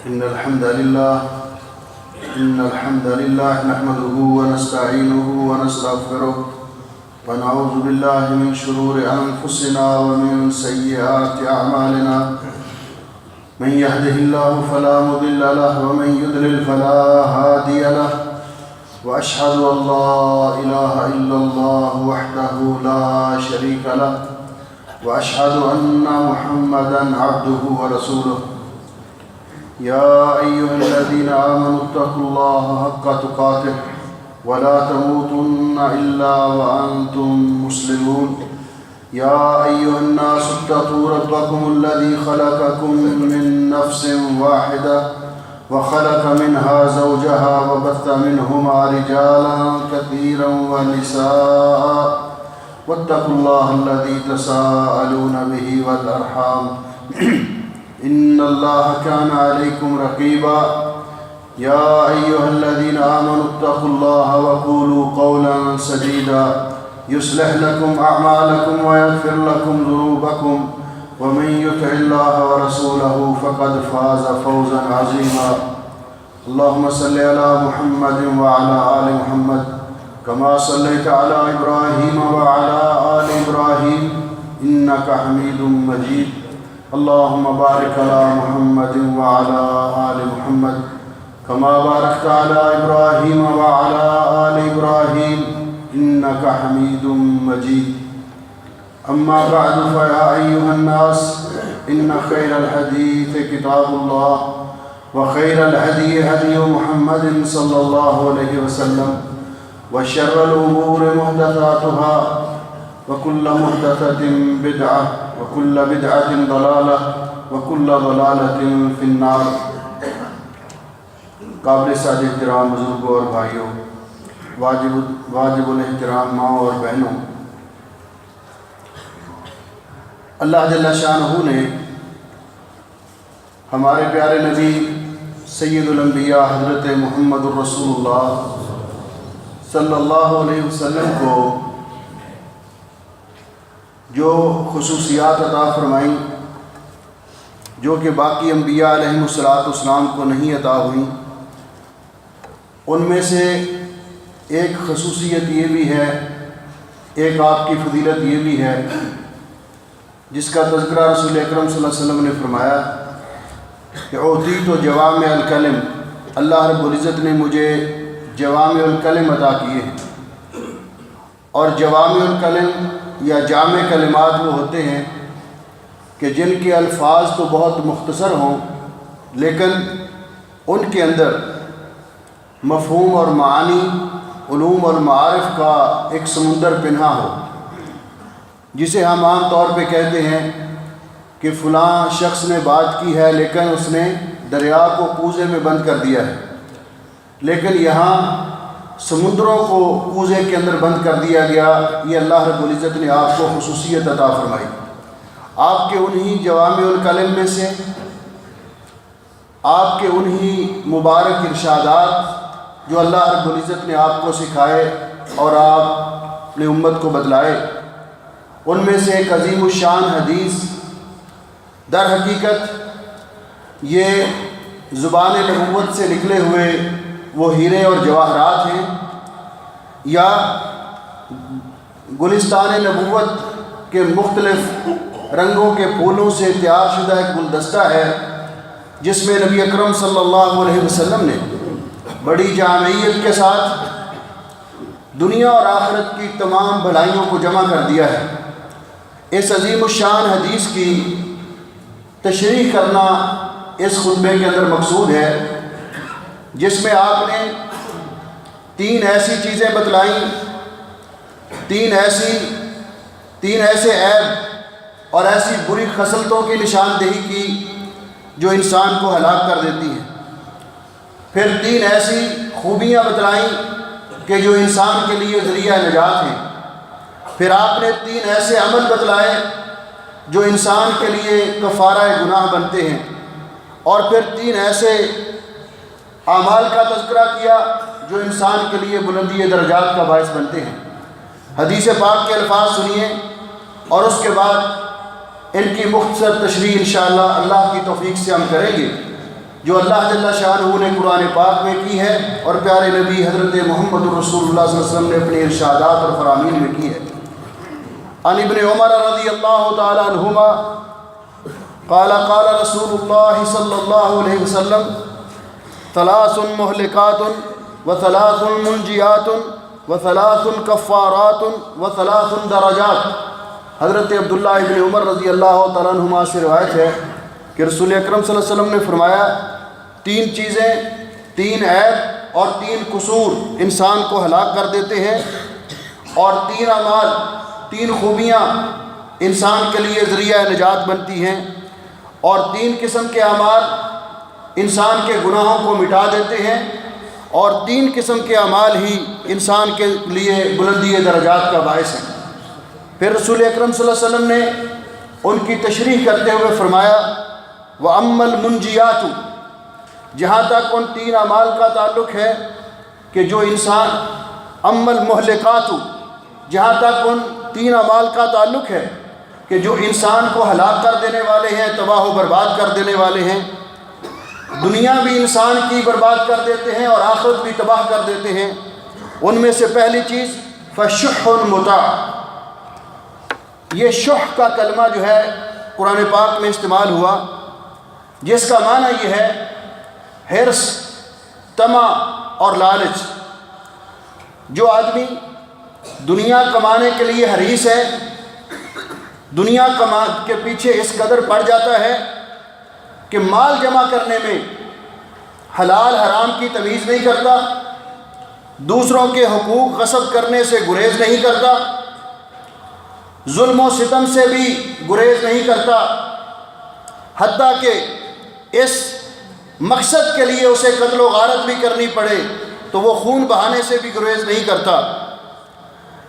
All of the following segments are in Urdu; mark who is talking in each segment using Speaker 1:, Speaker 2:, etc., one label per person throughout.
Speaker 1: إن الحمد لله نحمده ونستعينه ونستغفره ونعوذ بالله من شرور أنفسنا ومن سيئات أعمالنا من يهده الله فلا مضل له ومن يضلل فلا هادي له وأشهد أن لا إله إلا الله وحده لا شريك له وأشهد أن محمدًا عبده ورسوله يا أيها الذين آمنوا اتقوا الله حق تقاته ولا تموتن إلا وأنتم مسلمون يا أيها الناس اتقوا ربكم الذي خلقكم من نفس واحدة وخلق منها زوجها وبث منهما رجالا كثيرا ونساء واتقوا الله الذي تساءلون به والأرحام إن الله كان عليكم رقيبا يا أيها الذين آمنوا اتقوا الله وقولوا قولا سديدا يصلح لكم أعمالكم ويغفر لكم ذنوبكم ومن يطع الله ورسوله فقد فاز فوزا عظيما اللهم صل على محمد وعلى آل محمد كما صليت على إبراهيم وعلى آل إبراهيم إنك حميد مجيد اللهم بارك على محمد وعلى آل محمد كما باركت على إبراهيم وعلى آل إبراهيم إنك حميد مجيد أما بعد فيا أيها الناس إن خير الحديث كتاب الله وخير الهدي هدي محمد صلى الله عليه وسلم وشر الأمور محدثاتها وكل محدثة بدعة وكل بدعة ضلالة وكل ضلالة في النار. قابل سعادت احترام بزرگوں اور بھائیوں، واجب الاحترام ماں اور بہنوں، اللہ جل شانہ نے ہمارے پیارے نبی سید الانبیاء حضرت محمد الرسول اللہ صلی اللہ علیہ وسلم کو جو خصوصیات عطا فرمائیں جو کہ باقی انبیاء علیہم السلام کو نہیں عطا ہوئیں، ان میں سے ایک خصوصیت یہ بھی ہے، ایک آپ کی فضیلت یہ بھی ہے جس کا تذکرہ رسول اکرم صلی اللہ علیہ وسلم نے فرمایا کہ اعطیت جوامع الکلم، اللہ رب العزت نے مجھے جوامع الکلم عطا کیے ہیں. اور جوامع الکلم یا جامع کلمات وہ ہوتے ہیں کہ جن کے الفاظ تو بہت مختصر ہوں لیکن ان کے اندر مفہوم اور معانی، علوم اور معارف کا ایک سمندر پنہا ہو، جسے ہم عام طور پہ کہتے ہیں کہ فلاں شخص نے بات کی ہے لیکن اس نے دریا کو کوزے میں بند کر دیا ہے. لیکن یہاں سمندروں کو کوزے کے اندر بند کر دیا گیا. یہ اللہ رب العزت نے آپ کو خصوصیت عطا فرمائی. آپ کے انہی جوامع الکلم میں سے، آپ کے انہی مبارک ارشادات جو اللہ رب العزت نے آپ کو سکھائے اور آپ اپنی امت کو بتلائے، ان میں سے ایک عظیم الشان حدیث در حقیقت یہ زبان نبوت سے نکلے ہوئے وہ ہیرے اور جواہرات ہیں، یا گلستان نبوت کے مختلف رنگوں کے پھولوں سے تیار شدہ ایک گلدستہ ہے جس میں نبی اکرم صلی اللہ علیہ وسلم نے بڑی جامعیت کے ساتھ دنیا اور آخرت کی تمام بھلائیوں کو جمع کر دیا ہے. اس عظیم الشان حدیث کی تشریح کرنا اس خطبے کے اندر مقصود ہے جس میں آپ نے تین ایسی چیزیں بتلائیں، تین ایسے عیب اور ایسی بری خصلتوں کی نشاندہی کی جو انسان کو ہلاک کر دیتی ہیں. پھر تین ایسی خوبیاں بتلائیں کہ جو انسان کے لیے ذریعہ نجات ہیں. پھر آپ نے تین ایسے عمل بتلائے جو انسان کے لیے کفارہ گناہ بنتے ہیں. اور پھر تین ایسے اعمال کا تذکرہ کیا جو انسان کے لیے بلندی درجات کا باعث بنتے ہیں. حدیث پاک کے الفاظ سنیے اور اس کے بعد ان کی مختصر تشریح انشاءاللہ اللہ کی توفیق سے ہم کریں گے. جو اللہ جل شانہ نے قرآن پاک میں کی ہے اور پیارے نبی حضرت محمد رسول اللہ صلی اللہ علیہ وسلم نے اپنے ارشادات اور فرامین میں کی ہے۔ عن ابن عمر رضی اللہ تعالی عنہما قال قال رسول اللہ صلی اللہ علیہ وسلم ثلاث مہلکات وثلاث منجیات وثلاث کفارات وثلاث درجات۔ حضرت عبداللہ ابن عمر رضی اللہ تعالیٰ عنہما سے روایت ہے کہ رسول اکرم صلی اللہ علیہ وسلم نے فرمایا، تین چیزیں، تین عیب اور تین قصور انسان کو ہلاک کر دیتے ہیں، اور تین اعمال، تین خوبیاں انسان کے لیے ذریعہ نجات بنتی ہیں، اور تین قسم کے اعمال انسان کے گناہوں کو مٹا دیتے ہیں، اور تین قسم کے اعمال ہی انسان کے لیے بلندی درجات کا باعث ہیں۔ پھر رسول اکرم صلی اللہ علیہ وسلم نے ان کی تشریح کرتے ہوئے فرمایا، وَأَمَّا الْمُنْجِيَاتُ، جہاں تک ان تین اعمال کا تعلق ہے کہ جو انسان، أَمَّا الْمُهْلِكَاتُ، جہاں تک ان تین اعمال کا تعلق ہے کہ جو انسان کو ہلاک کر دینے والے ہیں، تباہ و برباد کر دینے والے ہیں، دنیا بھی انسان کی برباد کر دیتے ہیں اور آخرت بھی تباہ کر دیتے ہیں، ان میں سے پہلی چیز فَشُحٌ مُطَاعٌ۔ یہ شح کا کلمہ جو ہے قرآن پاک میں استعمال ہوا، جس کا معنی یہ ہے حرص، طمع اور لالچ۔ جو آدمی دنیا کمانے کے لیے حریص ہے، دنیا کے پیچھے اس قدر پڑ جاتا ہے کہ مال جمع کرنے میں حلال حرام کی تمیز نہیں کرتا، دوسروں کے حقوق غصب کرنے سے گریز نہیں کرتا، ظلم و ستم سے بھی گریز نہیں کرتا، حتیٰ کہ اس مقصد کے لیے اسے قتل و غارت بھی کرنی پڑے تو وہ خون بہانے سے بھی گریز نہیں کرتا۔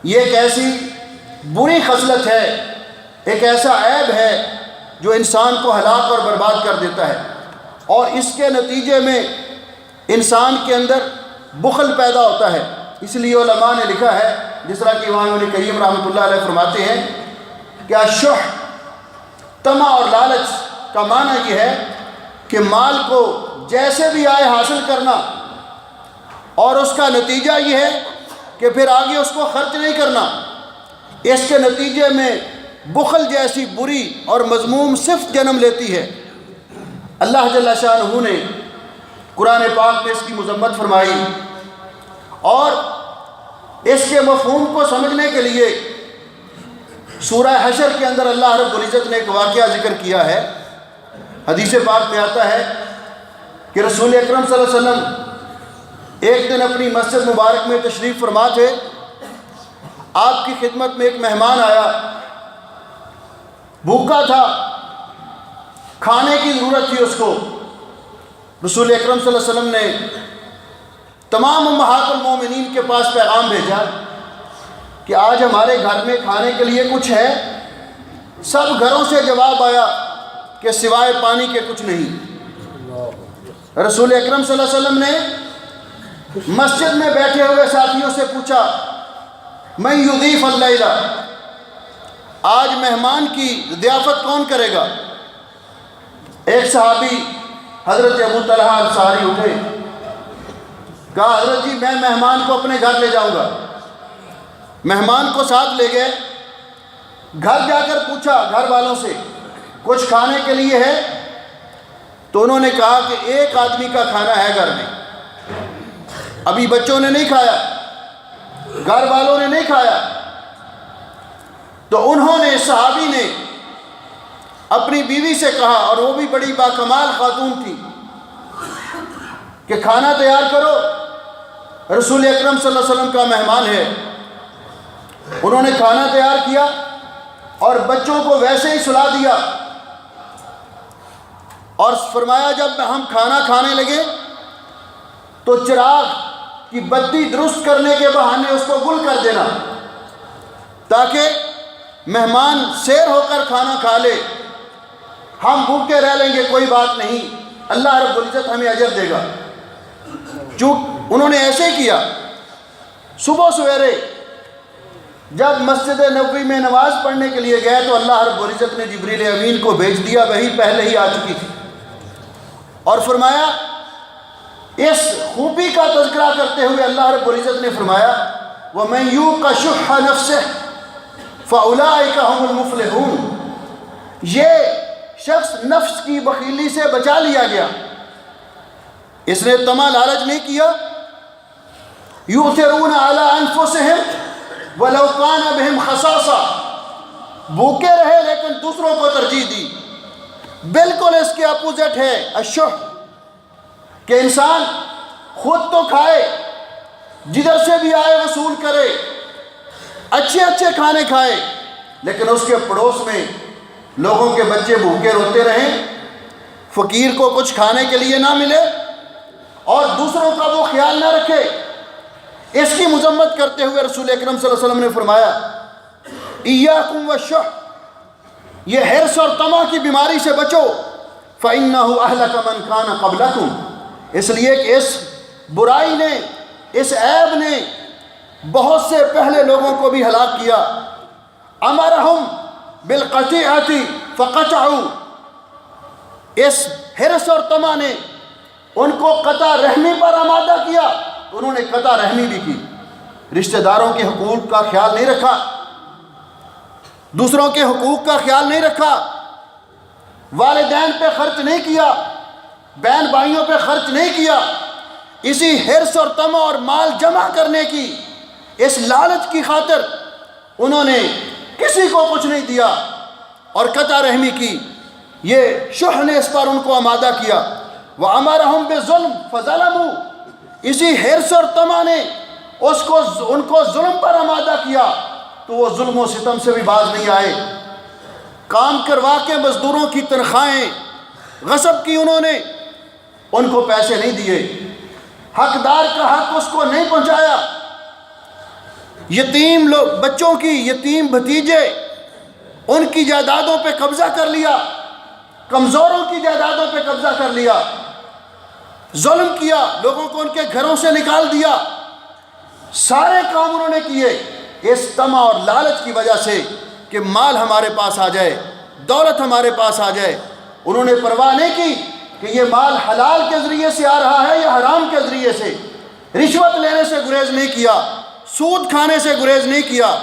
Speaker 1: یہ ایک ایسی بری خصلت ہے، ایک ایسا عیب ہے جو انسان کو ہلاک اور برباد کر دیتا ہے، اور اس کے نتیجے میں انسان کے اندر بخل پیدا ہوتا ہے۔ اس لیے علماء نے لکھا ہے، جس طرح کہ امام ابن قیم رحمۃ اللہ علیہ فرماتے ہیں کہ الشح، طمع اور لالچ کا معنی یہ ہے کہ مال کو جیسے بھی آئے حاصل کرنا، اور اس کا نتیجہ یہ ہے کہ پھر آگے اس کو خرچ نہیں کرنا۔ اس کے نتیجے میں بخل جیسی بری اور مذموم صفت جنم لیتی ہے۔ اللہ جل شانہ نے قرآن پاک میں اس کی مذمت فرمائی، اور اس کے مفہوم کو سمجھنے کے لیے سورہ حشر کے اندر اللہ رب العزت نے ایک واقعہ ذکر کیا ہے۔ حدیث پاک میں آتا ہے کہ رسول اکرم صلی اللہ علیہ وسلم ایک دن اپنی مسجد مبارک میں تشریف فرما تھے، آپ کی خدمت میں ایک مہمان آیا، بھوکا تھا، کھانے کی ضرورت تھی اس کو۔ رسول اکرم صلی اللہ علیہ وسلم نے تمام امہات المومنین کے پاس پیغام بھیجا کہ آج ہمارے گھر میں کھانے کے لیے کچھ ہے؟ سب گھروں سے جواب آیا کہ سوائے پانی کے کچھ نہیں۔ رسول اکرم صلی اللہ علیہ وسلم نے مسجد میں بیٹھے ہوئے ساتھیوں سے پوچھا، من یضیف اللیلہ، آج مہمان کی ضیافت کون کرے گا؟ ایک صحابی حضرت ابو طلحہ انصاری اٹھے، کہا حضرت جی میں مہمان کو اپنے گھر لے جاؤں گا۔ مہمان کو ساتھ لے گئے، گھر جا کر پوچھا گھر والوں سے کچھ کھانے کے لیے ہے؟ تو انہوں نے کہا کہ ایک آدمی کا کھانا ہے گھر میں، ابھی بچوں نے نہیں کھایا، گھر والوں نے نہیں کھایا۔ تو انہوں نے، صحابی نے اپنی بیوی سے کہا، اور وہ بھی بڑی باکمال خاتون تھی، کہ کھانا تیار کرو، رسول اکرم صلی اللہ علیہ وسلم کا مہمان ہے۔ انہوں نے کھانا تیار کیا اور بچوں کو ویسے ہی سلا دیا، اور فرمایا جب ہم کھانا کھانے لگے تو چراغ کی بتی درست کرنے کے بہانے اس کو گل کر دینا، تاکہ مہمان سیر ہو کر کھانا کھا لے، ہم بھوکے رہ لیں گے کوئی بات نہیں، اللہ رب العزت ہمیں اجر دے گا۔ انہوں نے ایسے ہی کیا۔ صبح سویرے جب مسجد نبوی میں نماز پڑھنے کے لیے گئے تو اللہ رب العزت نے جبریل امین کو بھیج دیا، وہی پہلے ہی آ چکی تھی۔ اور فرمایا اس خوبی کا تذکرہ کرتے ہوئے اللہ رب العزت نے فرمایا وَمَن يُوقَ شُحَّ نَفْسِهِ فَأُولَٰئِكَ هُمُ الْمُفْلِحُونَ، یہ شخص نفس کی بخیلی سے بچا لیا گیا، اس نے طمع لالچ نہیں کیا۔ يُؤْثِرُونَ عَلَىٰ أَنفُسِهِمْ وَلَوْ كَانَ بِهِمْ خَصَاصَةٌ، بھوکے رہے لیکن دوسروں کو ترجیح دی۔ بالکل اس کے اپوزٹ ہے الشح، کہ انسان خود تو کھائے، جدھر سے بھی آئے وصول کرے، اچھے اچھے کھانے کھائے، لیکن اس کے پڑوس میں لوگوں کے بچے بھوکے روتے رہیں، فقیر کو کچھ کھانے کے لیے نہ ملے اور دوسروں کا وہ خیال نہ رکھے۔ اس کی مذمت کرتے ہوئے رسول اکرم صلی اللہ علیہ وسلم نے فرمایا ایاکم والشح، یہ حرص اور طمع کی بیماری سے بچو، فإنہ اہلک من کان قبلکم، اس لیے کہ اس برائی نے، اس عیب نے بہت سے پہلے لوگوں کو بھی ہلاک کیا۔ امرہم بالقطیعۃ فقطعوا، اس حرص اور طمع نے ان کو قطع رحمی پر آمادہ کیا، انہوں نے قطع رحمی بھی کی، رشتہ داروں کے حقوق کا خیال نہیں رکھا، دوسروں کے حقوق کا خیال نہیں رکھا، والدین پہ خرچ نہیں کیا، بہن بھائیوں پہ خرچ نہیں کیا، اسی حرص اور طمع اور مال جمع کرنے کی اس لالچ کی خاطر انہوں نے کسی کو کچھ نہیں دیا اور قطع رحمی کی، یہ شح نے اس پر ان کو آمادہ کیا۔ وَأَمَرَهُمْ بِالظُّلْمِ فَظَلَمُوا، اسی حرص اور طمع نے ان کو ظلم پر آمادہ کیا تو وہ ظلم و ستم سے بھی باز نہیں آئے، کام کروا کے مزدوروں کی تنخواہیں غصب کی، انہوں نے ان کو پیسے نہیں دیے، حقدار کا حق اس کو نہیں پہنچایا، یتیم بچوں کی، یتیم بھتیجے، ان کی جائیدادوں پہ قبضہ کر لیا، کمزوروں کی جائیدادوں پہ قبضہ کر لیا، ظلم کیا، لوگوں کو ان کے گھروں سے نکال دیا، سارے کام انہوں نے کیے اس طمع اور لالچ کی وجہ سے کہ مال ہمارے پاس آ جائے، دولت ہمارے پاس آ جائے۔ انہوں نے پرواہ نہیں کی کہ یہ مال حلال کے ذریعے سے آ رہا ہے یا حرام کے ذریعے سے، رشوت لینے سے گریز نہیں کیا، سود کھانے سے گریز نہیں کیا،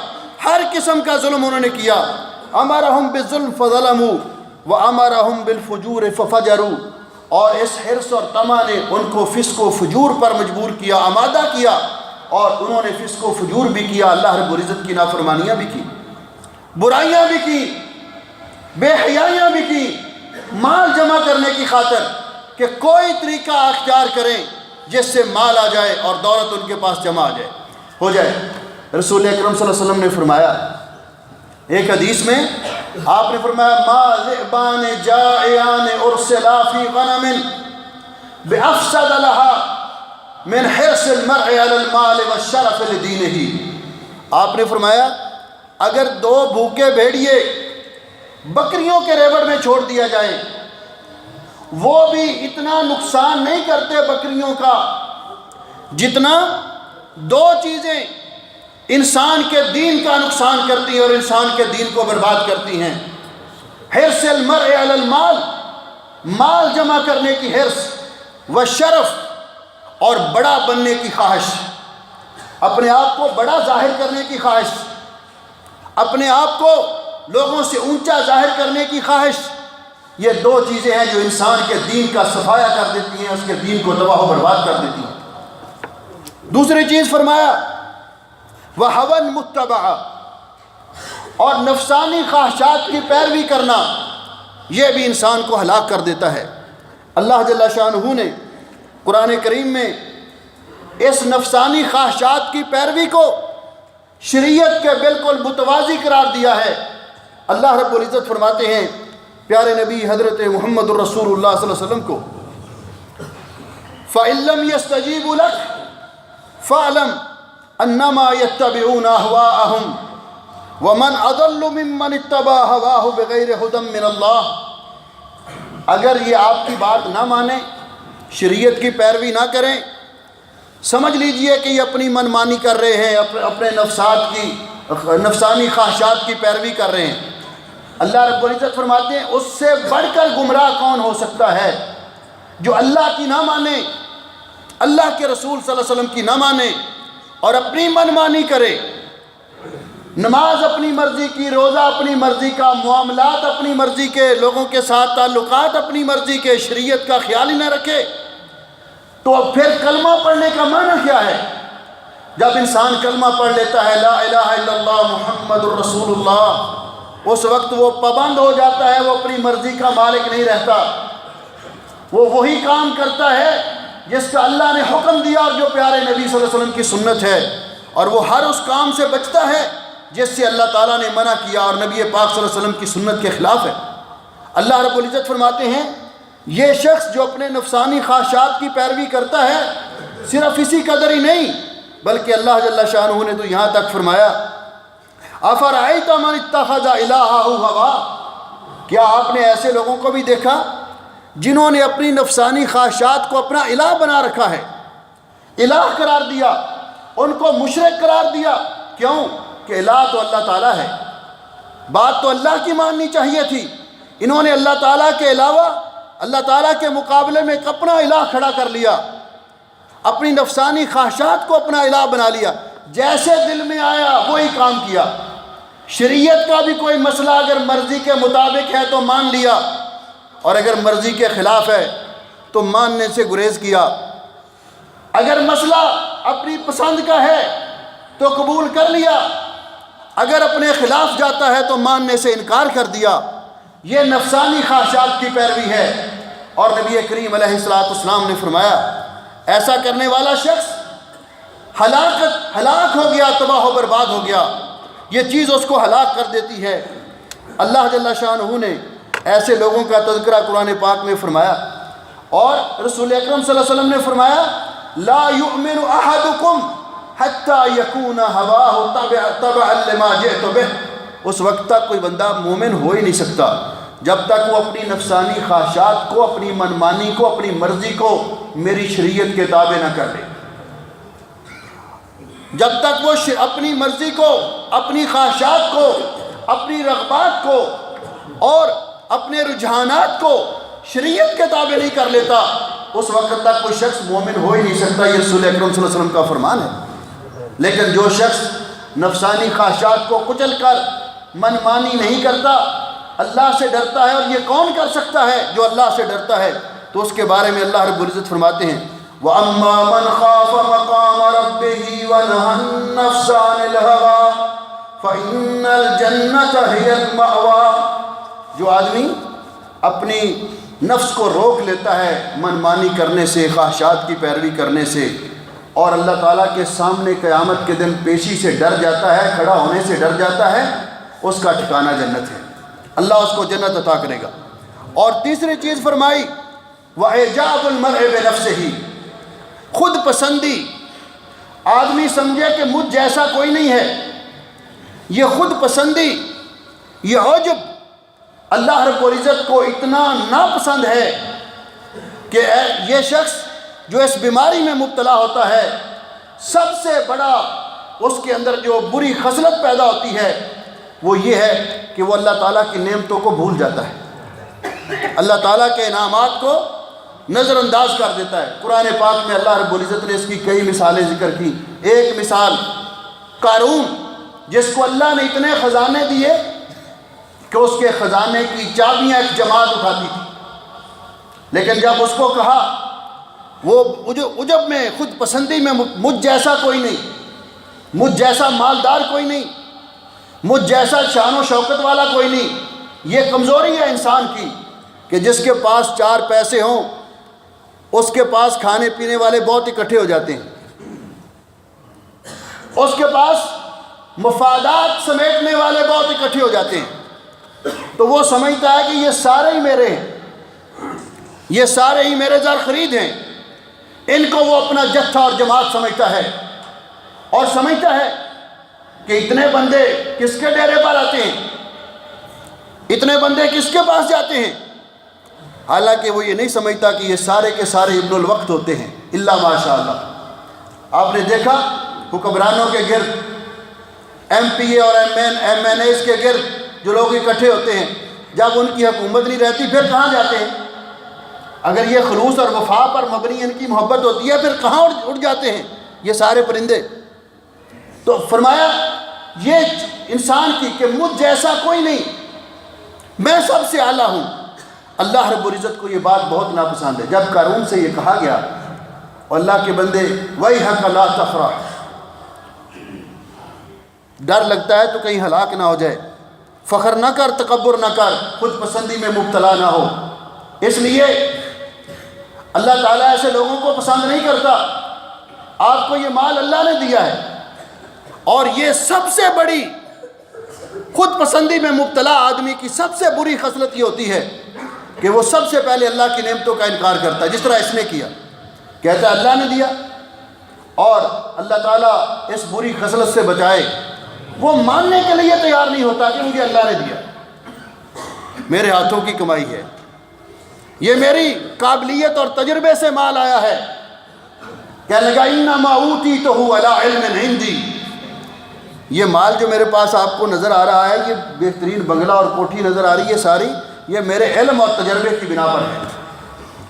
Speaker 1: ہر قسم کا ظلم انہوں نے کیا۔ امرہم بالظلم فظلموا وامرہم بالفجور ففجروا، اور اس حرص اور طمع نے ان کو فسق و فجور پر مجبور کیا، آمادہ کیا، اور انہوں نے فسق و فجور بھی کیا، اللہ رب العزت کی نافرمانیاں بھی کی، برائیاں بھی کی، بے حیائیاں بھی کی، مال جمع کرنے کی خاطر کہ کوئی طریقہ اختیار کریں جس سے مال آ جائے اور دولت ان کے پاس جمع آ جائے، ہو جائے۔ رسول اکرم صلی اللہ علیہ وسلم نے فرمایا ایک حدیث میں، آپ نے فرمایا ما ذئبان جائعان ارسلا فی غنم بافسد لها من حرص المرء علی المال والشرف لدینہ، آپ نے فرمایا اگر دو بھوکے بھیڑیے بکریوں کے ریوڑ میں چھوڑ دیا جائے، وہ بھی اتنا نقصان نہیں کرتے بکریوں کا جتنا دو چیزیں انسان کے دین کا نقصان کرتی ہیں اور انسان کے دین کو برباد کرتی ہیں۔ حرص المرء علی المال، مال جمع کرنے کی حرص، والشرف، اور بڑا بننے کی خواہش، اپنے آپ کو بڑا ظاہر کرنے کی خواہش، اپنے آپ کو لوگوں سے اونچا ظاہر کرنے کی خواہش، یہ دو چیزیں ہیں جو انسان کے دین کا صفایا کر دیتی ہیں، اس کے دین کو تباہ و برباد کر دیتی ہیں۔ دوسری چیز فرمایا وَهَوًى مُتَّبَعَ، اور نفسانی خواہشات کی پیروی کرنا، یہ بھی انسان کو ہلاک کر دیتا ہے۔ اللہ جل شانہ نے قرآن کریم میں اس نفسانی خواہشات کی پیروی کو شریعت کے بالکل متوازی قرار دیا ہے۔ اللہ رب العزت فرماتے ہیں پیارے نبی حضرت محمد الرسول اللہ صلی اللہ علیہ وسلم کو، فَإِن لَّمْ يَسْتَجِيبُوا لَكَ فَاعْلَمْ أَنَّمَا يَتَّبِعُونَ أَهْوَاءَهُمْ وَمَنْ أَضَلُّ مِمَّنِ اتَّبَعَ هَوَاهُ بِغَيْرِ هُدًى مِّنَ اللَّهِ، اگر یہ آپ کی بات نہ مانیں، شریعت کی پیروی نہ کریں، سمجھ لیجئے کہ یہ اپنی من مانی کر رہے ہیں، اپنے نفسانی خواہشات کی پیروی کر رہے ہیں۔ اللہ رب العزت فرماتے ہیں اس سے بڑھ کر گمراہ کون ہو سکتا ہے جو اللہ کی نہ مانے، اللہ کے رسول صلی اللہ علیہ وسلم کی نہ مانے اور اپنی منمانی کرے، نماز اپنی مرضی کی، روزہ اپنی مرضی کا، معاملات اپنی مرضی کے، لوگوں کے ساتھ تعلقات اپنی مرضی کے، شریعت کا خیال ہی نہ رکھے، تو پھر کلمہ پڑھنے کا معنی کیا ہے؟ جب انسان کلمہ پڑھ لیتا ہے لا الہ الا اللہ محمد الرسول اللہ، اس وقت وہ پابند ہو جاتا ہے، وہ اپنی مرضی کا مالک نہیں رہتا، وہ وہی کام کرتا ہے جس کا اللہ نے حکم دیا اور جو پیارے نبی صلی اللہ علیہ وسلم کی سنت ہے، اور وہ ہر اس کام سے بچتا ہے جس سے اللہ تعالیٰ نے منع کیا اور نبی پاک صلی اللہ علیہ وسلم کی سنت کے خلاف ہے۔ اللہ رب العزت فرماتے ہیں یہ شخص جو اپنے نفسانی خواہشات کی پیروی کرتا ہے، صرف اسی قدر ہی نہیں بلکہ اللہ جل شانہ نے تو یہاں تک فرمایا افرأیت من اتخذ الہہ ہوا، کیا آپ نے ایسے لوگوں کو بھی دیکھا جنہوں نے اپنی نفسانی خواہشات کو اپنا الہ بنا رکھا ہے، الہ قرار دیا، ان کو مشرک قرار دیا؟ کیوں کہ الہ تو اللہ تعالیٰ ہے، بات تو اللہ کی ماننی چاہیے تھی، انہوں نے اللہ تعالیٰ کے علاوہ اللہ تعالیٰ کے مقابلے میں ایک اپنا الہ کھڑا کر لیا، اپنی نفسانی خواہشات کو اپنا الہ بنا لیا، جیسے دل میں آیا وہی کام کیا، شریعت کا بھی کوئی مسئلہ اگر مرضی کے مطابق ہے تو مان لیا، اور اگر مرضی کے خلاف ہے تو ماننے سے گریز کیا، اگر مسئلہ اپنی پسند کا ہے تو قبول کر لیا، اگر اپنے خلاف جاتا ہے تو ماننے سے انکار کر دیا۔ یہ نفسانی خواہشات کی پیروی ہے، اور نبی کریم علیہ السلام نے فرمایا ایسا کرنے والا شخص ہلاک ہو گیا، تباہ و برباد ہو گیا، یہ چیز اس کو ہلاک کر دیتی ہے۔ اللہ جل شانہ نے ایسے لوگوں کا تذکرہ قرآن پاک میں فرمایا، اور رسول اکرم صلی اللہ علیہ وسلم نے فرمایا لا یؤمن احدکم حتی یکون ہواہ تبعا لما جئت بہ، اس وقت تک کوئی بندہ مومن ہو ہی نہیں سکتا جب تک وہ اپنی نفسانی خواہشات کو، اپنی منمانی کو، اپنی مرضی کو میری شریعت کے تابع نہ کر لے، جب تک وہ اپنی مرضی کو، اپنی خواہشات کو، اپنی رغبات کو اور اپنے رجحانات کو شریعت کے تابع نہیں کر لیتا، اس وقت تک کوئی شخص مومن ہو ہی نہیں سکتا۔ یہ رسول اکرم صلی اللہ علیہ وسلم کا فرمان ہے۔ لیکن جو شخص نفسانی خواہشات کو کچل کر منمانی نہیں کرتا، اللہ سے ڈرتا ہے، اور یہ کون کر سکتا ہے جو اللہ سے ڈرتا ہے؟ تو اس کے بارے میں اللہ رب العزت فرماتے ہیں وَأَمَّا مَنْ خَافَ مَقَامَ رَبِّهِ وَنَهَى النَّفْسَ عَنِ الْهَوَىٰ فَإِنَّ الْجَنَّةَ هِيَ الْمَأْوَىٰ، جو آدمی اپنی نفس کو روک لیتا ہے منمانی کرنے سے، خواہشات کی پیروی کرنے سے، اور اللہ تعالیٰ کے سامنے قیامت کے دن پیشی سے ڈر جاتا ہے، کھڑا ہونے سے ڈر جاتا ہے، اس کا ٹھکانہ جنت ہے، اللہ اس کو جنت عطا کرے گا۔ اور تیسری چیز فرمائی وَإِعْجَابُ الْمَرْءِ بِنَفْسِهِ، خود پسندی، آدمی سمجھے کہ مجھ جیسا کوئی نہیں ہے، یہ خود پسندی، یہ عجب اللہ رب العزت کو اتنا ناپسند ہے کہ یہ شخص جو اس بیماری میں مبتلا ہوتا ہے، سب سے بڑا اس کے اندر جو بری خصلت پیدا ہوتی ہے وہ یہ ہے کہ وہ اللہ تعالیٰ کی نعمتوں کو بھول جاتا ہے، اللہ تعالیٰ کے انعامات کو نظر انداز کر دیتا ہے۔ قرآن پاک میں اللہ رب العزت نے اس کی کئی مثالیں ذکر کی۔ ایک مثال قارون، جس کو اللہ نے اتنے خزانے دیے کہ اس کے خزانے کی چابیاں ایک جماعت اٹھاتی تھی، لیکن جب اس کو کہا، وہ عجب میں، خود پسندی میں، مجھ جیسا کوئی نہیں، مجھ جیسا مالدار کوئی نہیں، مجھ جیسا شان و شوکت والا کوئی نہیں، یہ کمزوری ہے انسان کی کہ جس کے پاس چار پیسے ہوں اس کے پاس کھانے پینے والے بہت اکٹھے ہو جاتے ہیں، اس کے پاس مفادات سمیٹنے والے بہت اکٹھے ہو جاتے ہیں، تو وہ سمجھتا ہے کہ یہ سارے ہی میرے ہیں، یہ سارے ہی میرے زر خرید ہیں، ان کو وہ اپنا جتھا اور جماعت سمجھتا ہے، اور سمجھتا ہے کہ اتنے بندے کس کے ڈیرے پر آتے ہیں، اتنے بندے کس کے پاس جاتے ہیں، حالانکہ وہ یہ نہیں سمجھتا کہ یہ سارے کے سارے ابن الوقت ہوتے ہیں، الا ماشاء اللہ۔ آپ نے دیکھا حکمرانوں کے گرد، ایم پی اے اور ایم این ایز کے گرد جو لوگ اکٹھے ہوتے ہیں، جب ان کی حکومت نہیں رہتی پھر کہاں جاتے ہیں؟ اگر یہ خلوص اور وفا پر مبنی ان کی محبت ہوتی ہے، پھر کہاں اڑ جاتے ہیں یہ سارے پرندے؟ تو فرمایا یہ انسان کی کہ مجھ جیسا کوئی نہیں، میں سب سے اعلیٰ ہوں۔ اللہ رب العزت کو یہ بات بہت ناپسند ہے۔ جب قارون سے یہ کہا گیا، اور اللہ کے بندے وَيْحَكَ لَا تَفْرَحْ، ڈر لگتا ہے تو کہیں ہلاک نہ ہو جائے، فخر نہ کر، تکبر نہ کر، خود پسندی میں مبتلا نہ ہو۔ اس لیے اللہ تعالیٰ ایسے لوگوں کو پسند نہیں کرتا۔ آپ کو یہ مال اللہ نے دیا ہے، اور یہ سب سے بڑی خود پسندی میں مبتلا آدمی کی سب سے بری خصلت یہ ہوتی ہے کہ وہ سب سے پہلے اللہ کی نعمتوں کا انکار کرتا ہے، جس طرح اس نے کیا۔ کہتا ہے اللہ نے دیا، اور اللہ تعالیٰ اس بری خصلت سے بچائے، وہ ماننے کے لیے تیار نہیں ہوتا کہ مجھے اللہ نے دیا، میرے ہاتھوں کی کمائی ہے، یہ میری قابلیت اور تجربے سے مال آیا ہے۔ کہنے لگا انما اوتیتہ علی علم عندی، یہ مال جو میرے پاس آپ کو نظر آ رہا ہے، یہ بہترین بنگلہ اور کوٹھی نظر آ رہی ہے ساری، یہ میرے علم اور تجربے کی بنا پر ہے۔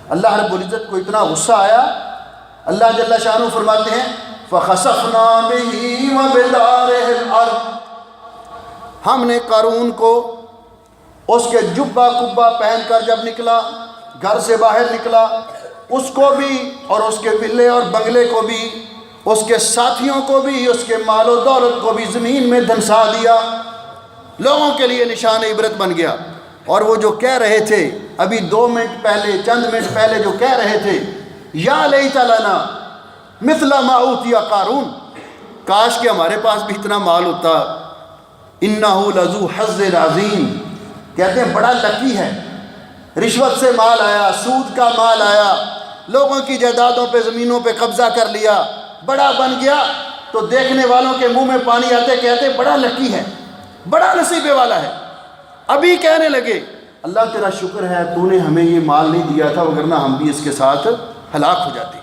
Speaker 1: اللہ رب العزت کو اتنا غصہ آیا، اللہ جل شانہ فرماتے ہیں فَخَسَفْنَا بِهِ وَبِدَارِهِ الْأَرْضِ، ہم نے قارون کو اس کے جبہ کبہ پہن کر جب نکلا، گھر سے باہر نکلا، اس کو بھی اور اس کے ولے اور بنگلے کو بھی، اس کے ساتھیوں کو بھی، اس کے مال و دولت کو بھی زمین میں دھنسا دیا، لوگوں کے لیے نشان عبرت بن گیا۔ اور وہ جو کہہ رہے تھے ابھی 2 منٹ پہلے، چند منٹ پہلے جو کہہ رہے تھے یا لیت لنا مثل ما اوتی قارون، کاش کہ ہمارے پاس بھی اتنا مال ہوتا، انہ لذو حظ عظیم، کہتے ہیں بڑا لکی ہے، رشوت سے مال آیا، سود کا مال آیا، لوگوں کی جائیدادوں پہ، زمینوں پہ قبضہ کر لیا، بڑا بن گیا، تو دیکھنے والوں کے منہ میں پانی آتے، کہتے بڑا لکی ہے، بڑا نصیبے والا ہے۔ ابھی کہنے لگے اللہ تیرا شکر ہے تو نے ہمیں یہ مال نہیں دیا تھا، وگرنہ ہم بھی اس کے ساتھ ہلاک ہو جاتے۔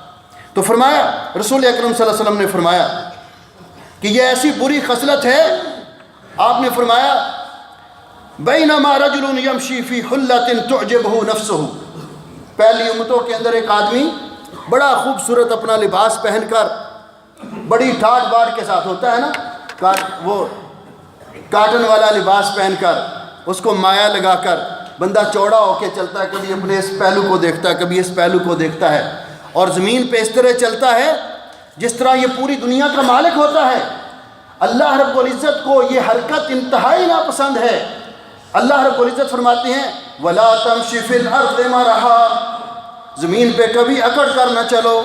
Speaker 1: تو فرمایا رسول اکرم صلی اللہ علیہ وسلم نے فرمایا کہ یہ ایسی بری خصلت ہے، آپ نے فرمایا بینما رجل یمشی فی حلۃ تعجبہ نفسہ، پہلی امتوں کے اندر ایک آدمی بڑا خوبصورت اپنا لباس پہن کر، بڑی ٹھاٹ باٹ کے ساتھ ہوتا ہے نا، وہ کاٹن والا لباس پہن کر، اس کو مایا لگا کر بندہ چوڑا ہو کے چلتا ہے، کبھی اپنے اس پہلو کو دیکھتا ہے، کبھی اس پہلو کو دیکھتا ہے، اور زمین پہ اس طرح چلتا ہے جس طرح یہ پوری دنیا کا مالک ہوتا ہے۔ اللہ رب العزت کو یہ حرکت انتہائی ناپسند ہے۔ اللہ رب العزت فرماتے ہیں وَلَا تَمْشِ فِي الْأَرْضِ مَرَحًا، زمین پہ کبھی اکڑ کر نہ چلو،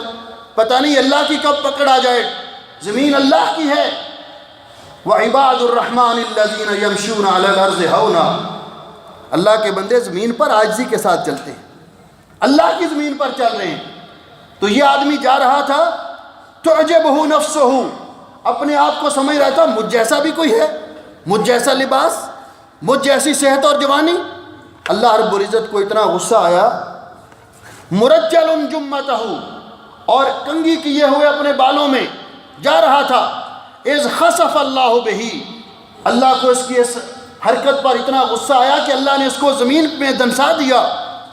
Speaker 1: پتہ نہیں اللہ کی کب پکڑ آ جائے، زمین اللہ کی ہے۔ وَعِبَادُ الرَّحْمَنِ الَّذِينَ يَمْشُونَ عَلَى الْأَرْضِ هَوْنًا، اللہ کے بندے زمین پر عاجزی کے ساتھ چلتے ہیں، اللہ کی زمین پر چل رہے ہیں۔ تو یہ آدمی جا رہا تھا تعجبہ نفسہ، اپنے آپ کو سمجھ رہا تھا مجھ جیسا بھی کوئی ہے، مجھ جیسا لباس، مجھ جیسی صحت اور جوانی۔ اللہ رب العزت کو اتنا غصہ آیا، مرجل جمتہ، اور کنگھی کیے ہوئے اپنے بالوں میں جا رہا تھا، اذ خسف اللہ بہ، اللہ کو اس کی اس حرکت پر اتنا غصہ آیا کہ اللہ نے اس کو زمین میں دنسا دیا،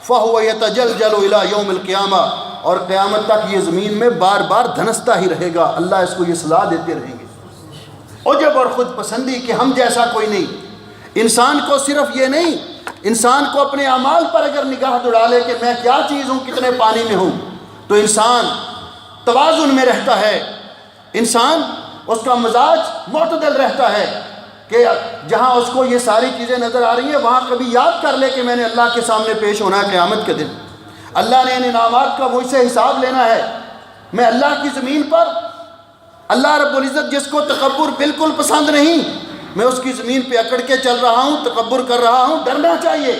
Speaker 1: فہو یتجلجل الی یوم القیامہ، اور قیامت تک یہ زمین میں بار بار دھنستا ہی رہے گا، اللہ اس کو یہ سزا دیتے رہیں گے۔ عجب اور خود پسندی کہ ہم جیسا کوئی نہیں۔ انسان کو صرف یہ نہیں، انسان کو اپنے اعمال پر اگر نگاہ دوڑا لے کہ میں کیا چیز ہوں، کتنے پانی میں ہوں، تو انسان توازن میں رہتا ہے، انسان اس کا مزاج معتدل رہتا ہے، کہ جہاں اس کو یہ ساری چیزیں نظر آ رہی ہیں وہاں کبھی یاد کر لے کہ میں نے اللہ کے سامنے پیش ہونا ہے قیامت کے دن، اللہ نے ان انعامات کا مجھ سے حساب لینا ہے۔ میں اللہ کی زمین پر، اللہ رب العزت جس کو تکبر بالکل پسند نہیں، میں اس کی زمین پہ اکڑ کے چل رہا ہوں، تکبر کر رہا ہوں، ڈرنا چاہیے۔